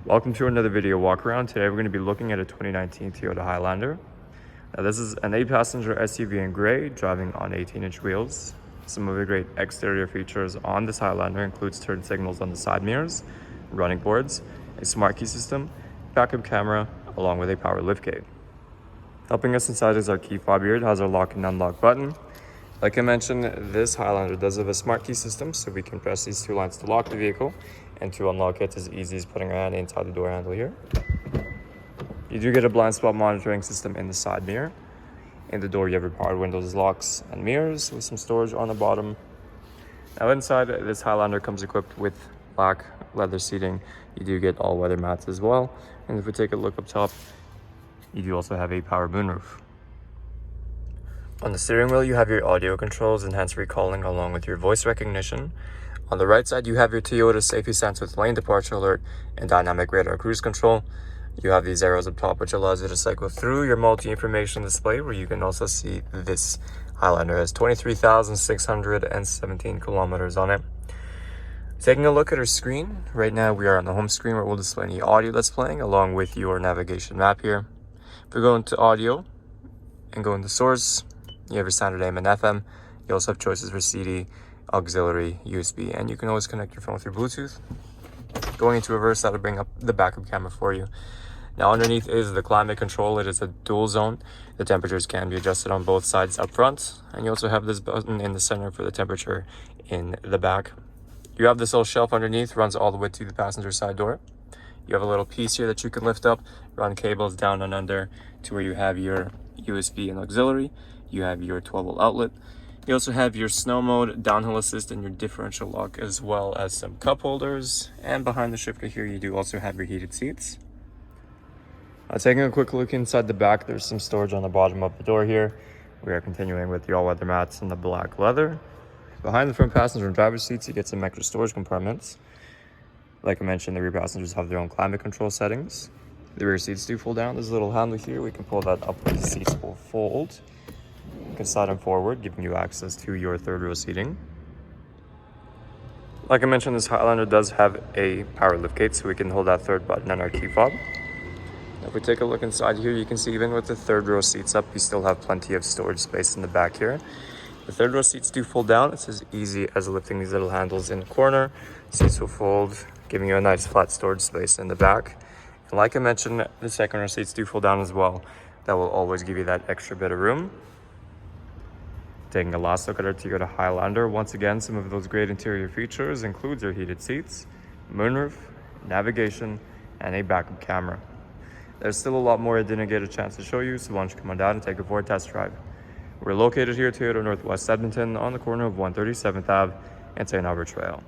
Welcome to another video walk around. Today we're going to be looking at a 2019 Toyota Highlander. Now this is an 8-passenger SUV in gray, driving on 18-inch wheels. Some of the great exterior features on this Highlander includes turn signals on the side mirrors, running boards, a smart key system, backup camera, along with a power liftgate. Helping us inside is our key fob here. It has our lock and unlock button. Like I mentioned, this Highlander does have a smart key system, so we can press these two lines to lock the vehicle, and to unlock it as easy as putting our hand inside the door handle here. You do get a blind spot monitoring system in the side mirror. In the door, you have your power windows, locks, and mirrors with some storage on the bottom. Now inside, this Highlander comes equipped with black leather seating. You do get all-weather mats as well. And if we take a look up top, you do also have a power moonroof. On the steering wheel, you have your audio controls and hands-free calling along with your voice recognition. On the right side, you have your Toyota safety sense with lane departure alert and dynamic radar cruise control. You have these arrows up top, which allows you to cycle through your multi-information display, where you can also see this Highlander has 23,617 kilometers on it. Taking a look at our screen, right now we are on the home screen where we'll display any audio that's playing along with your navigation map here. If we go into audio and go into source, you have your standard AM and FM. You also have choices for CD, auxiliary, USB, and you can always connect your phone through Bluetooth. Going into reverse, that'll bring up the backup camera for you. Now underneath is the climate control. It is a dual zone. The temperatures can be adjusted on both sides up front, and you also have this button in the center for the temperature in the back. You have this little shelf underneath, runs all the way to the passenger side door. You have a little piece here that you can lift up, run cables down and under to where you have your USB and auxiliary. You have your 12-volt outlet. You also have your snow mode, downhill assist, and your differential lock, as well as some cup holders. And behind the shifter here, you do also have your heated seats. Taking a quick look inside the back, there's some storage on the bottom of the door here. We are continuing with the all-weather mats and the black leather. Behind the front passenger and driver's seats, you get some extra storage compartments. Like I mentioned, the rear passengers have their own climate control settings. The rear seats do fold down. There's a little handle here. We can pull that up where the seats will fold. You can slide them forward, giving you access to your third row seating. Like I mentioned, this Highlander does have a power liftgate, so we can hold that third button on our key fob. If we take a look inside here, you can see even with the third row seats up, you still have plenty of storage space in the back here. The third row seats do fold down. It's as easy as lifting these little handles in the corner. Seats will fold, giving you a nice flat storage space in the back. And like I mentioned, the second row seats do fold down as well. That will always give you that extra bit of room. Taking a last look at our Toyota Highlander, once again, some of those great interior features includes your heated seats, moonroof, navigation, and a backup camera. There's still a lot more I didn't get a chance to show you, so why don't you come on down and take it for a test drive. We're located here at Toyota Northwest Edmonton on the corner of 137th Ave and St. Albert Trail.